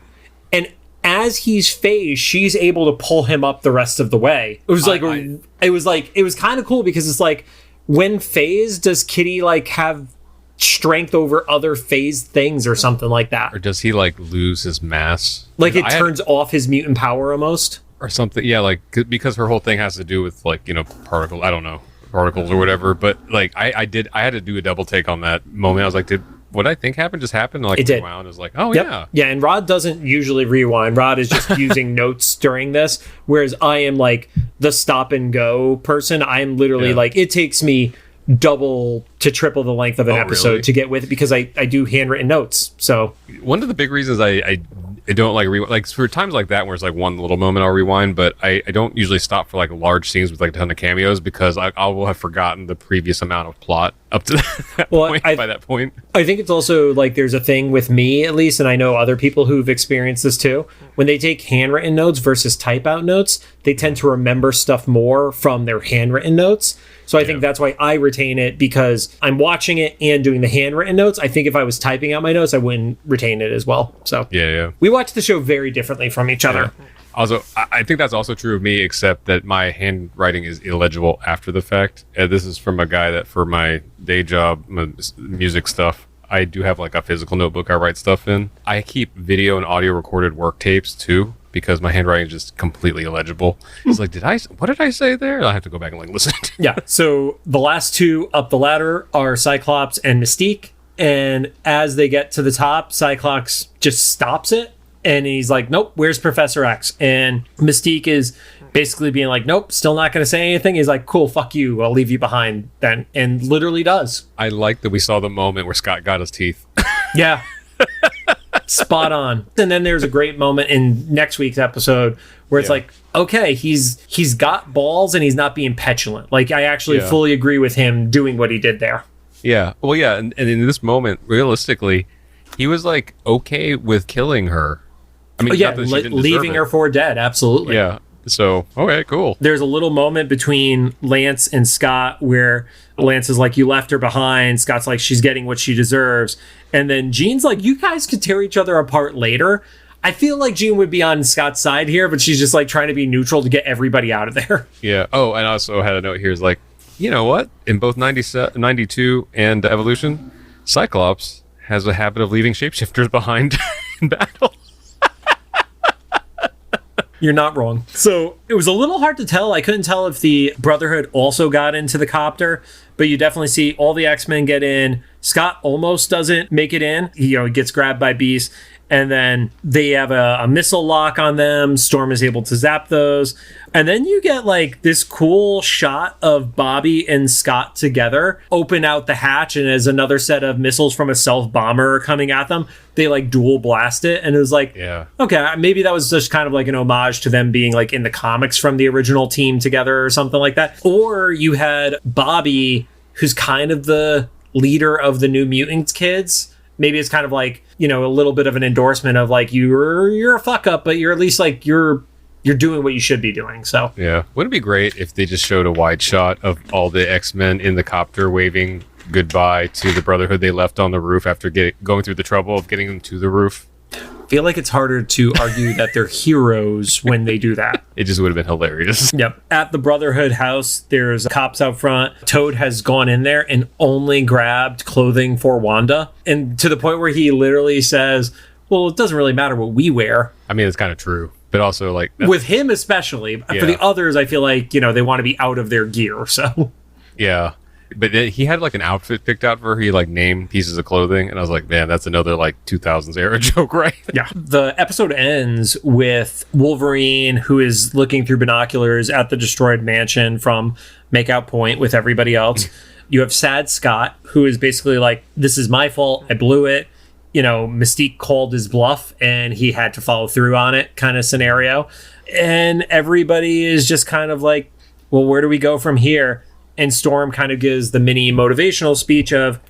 and as he's phased, she's able to pull him up the rest of the way. It was it was kind of cool, because it's like, when phased, does Kitty like have strength over other phased things or something like that? Or does he like lose his mass? Like it turns off his mutant power almost? Or something. Yeah, like because her whole thing has to do with like, particles. I don't know, particles or whatever. But like I had to do a double take on that moment. I was like, what I think happened just happened? Like, it did. Rewound. I was like, oh, yep. yeah. Yeah, and Rod doesn't usually rewind. Rod is just using notes during this, whereas I am like the stop and go person. I am literally like, it takes me double to triple the length of an episode to get with it, because I do handwritten notes. So one of the big reasons I don't like rewind, like for times like that where it's like one little moment I'll rewind, but I don't usually stop for like large scenes with like a ton of cameos, because I will have forgotten the previous amount of plot up to that point, by that point. I think it's also like there's a thing with me at least, and I know other people who've experienced this too. When they take handwritten notes versus type out notes, they tend to remember stuff more from their handwritten notes. So I think that's why I retain it, because I'm watching it and doing the handwritten notes. I think if I was typing out my notes, I wouldn't retain it as well. So we watch the show very differently from each other. Also, I think that's also true of me, except that my handwriting is illegible after the fact. This is from a guy that for my day job, music stuff, I do have like a physical notebook I write stuff in. I keep video and audio recorded work tapes too, because my handwriting is just completely illegible. It's like, what did I say there? I have to go back and like listen. Yeah. So the last two up the ladder are Cyclops and Mystique. And as they get to the top, Cyclops just stops it. And he's like, nope, where's Professor X? And Mystique is basically being like, nope, still not going to say anything. He's like, cool, fuck you. I'll leave you behind then. And literally does. I like that we saw the moment where Scott got his teeth. Yeah. Spot on. And then there's a great moment in next week's episode where it's like, okay, he's got balls and he's not being petulant. Like, I actually fully agree with him doing what he did there. Yeah. Well, yeah. And in this moment, realistically, he was like okay with killing her. I mean, leaving her for dead. Absolutely. Yeah. So, okay, cool. There's a little moment between Lance and Scott where Lance is like, you left her behind. Scott's like, she's getting what she deserves. And then Jean's like, you guys could tear each other apart later. I feel like Jean would be on Scott's side here, but she's just like trying to be neutral to get everybody out of there. Yeah. Oh, and I also had a note here is like, you know what? In both 92 and Evolution, Cyclops has a habit of leaving shapeshifters behind in battle. You're not wrong. So it was a little hard to tell. I couldn't tell if the Brotherhood also got into the copter, but you definitely see all the X-Men get in. Scott almost doesn't make it in. He gets grabbed by Beast, and then they have a missile lock on them. Storm is able to zap those. And then you get like this cool shot of Bobby and Scott together open out the hatch, and as another set of missiles from a self bomber are coming at them, they like dual blast it. And it was like, okay, maybe that was just kind of like an homage to them being like in the comics from the original team together or something like that. Or you had Bobby, who's kind of the leader of the New Mutants kids. Maybe it's kind of like, a little bit of an endorsement of like, you're a fuck up, but you're at least like, you're doing what you should be doing. So yeah, wouldn't it be great if they just showed a wide shot of all the X-Men in the copter waving goodbye to the Brotherhood they left on the roof after going through the trouble of getting them to the roof? I feel like it's harder to argue that they're heroes when they do that. It just would have been hilarious. Yep. At the Brotherhood house, there's cops out front. Toad has gone in there and only grabbed clothing for Wanda. And to the point where he literally says, well, it doesn't really matter what we wear. I mean, it's kind of true. But also, like... with him especially. Yeah. For the others, I feel like, they want to be out of their gear, so... Yeah. But then he had, like, an outfit picked out for her. He, like, named pieces of clothing. And I was like, man, that's another, like, 2000s era joke, right? Yeah. The episode ends with Wolverine, who is looking through binoculars at the destroyed mansion from Makeout Point with everybody else. You have Sad Scott, who is basically like, this is my fault. I blew it. Mystique called his bluff and he had to follow through on it kind of scenario. And everybody is just kind of like, well, where do we go from here? And Storm kind of gives the mini motivational speech of,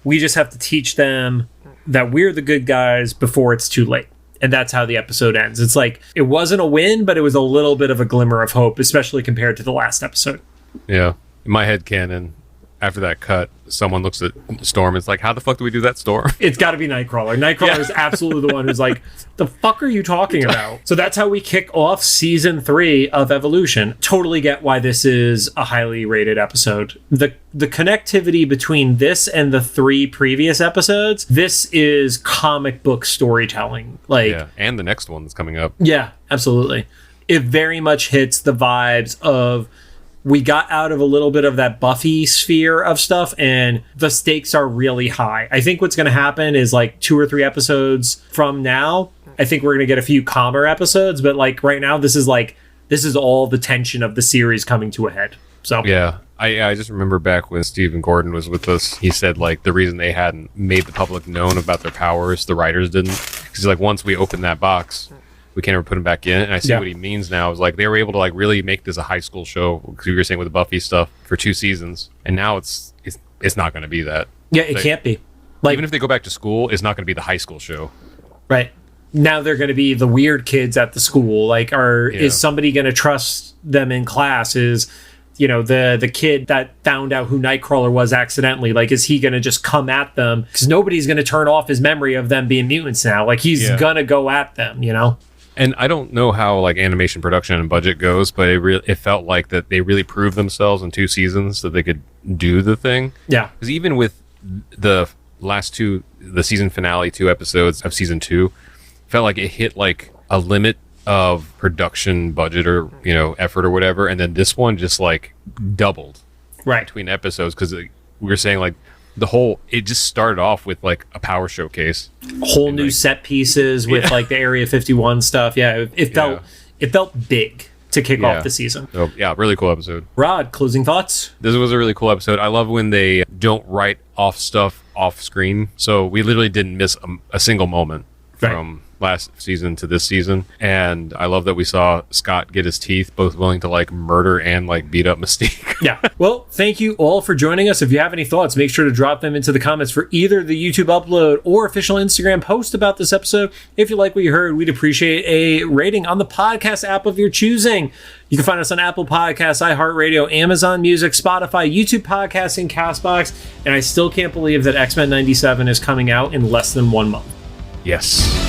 we just have to teach them that we're the good guys before it's too late. And that's how the episode ends. It's like, it wasn't a win, but it was a little bit of a glimmer of hope, especially compared to the last episode. Yeah. In my head canon, after that cut, someone looks at Storm and it's like, how the fuck do we do that, Storm? It's got to be Nightcrawler. Nightcrawler is absolutely the one who's like, the fuck are you talking about? So that's how we kick off season 3 of Evolution. Totally get why this is a highly rated episode. The connectivity between this and the 3 previous episodes, this is comic book storytelling. And the next one that's coming up. Yeah, absolutely. It very much hits the vibes of, we got out of a little bit of that Buffy sphere of stuff, and the stakes are really high. I think what's going to happen is 2 or 3 episodes from now, I think we're going to get a few calmer episodes, but right now, this is all the tension of the series coming to a head. So yeah, I just remember back when Stephen Gordon was with us, he said the reason they hadn't made the public known about their powers, the writers didn't, because once we opened that box, we can't ever put him back in. And I see what he means now is they were able to really make this a high school show, because you were saying with the Buffy stuff, for 2 seasons, and now it's not going to be that. Yeah, it can't be. Even if they go back to school, it's not going to be the high school show. Right. Now they're going to be the weird kids at the school. Is somebody going to trust them in class? Is the kid that found out who Nightcrawler was accidentally, is he going to just come at them? Because nobody's going to turn off his memory of them being mutants now. He's going to go at them, And I don't know how animation production and budget goes, but it felt like that they really proved themselves in 2 seasons that they could do the thing. Yeah. Because even with the last 2, the season finale 2 episodes of season 2, felt like it hit a limit of production budget or effort or whatever, and then this one just doubled between episodes, because we were saying the whole, it just started off with a power showcase, whole new set pieces with the Area 51 stuff. It felt big to kick off the season. So, really cool episode. Rod, closing thoughts? This was a really cool episode. I love when they don't write off stuff off screen, so we literally didn't miss a single moment from last season to this season. And I love that we saw Scott get his teeth, both willing to murder and beat up Mystique. Yeah. Well, thank you all for joining us. If you have any thoughts, make sure to drop them into the comments for either the YouTube upload or official Instagram post about this episode. If you like what you heard, we'd appreciate a rating on the podcast app of your choosing. You can find us on Apple Podcasts, iHeartRadio, Amazon Music, Spotify, YouTube Podcasts, and CastBox. And I still can't believe that X-Men 97 is coming out in less than 1 month. Yes.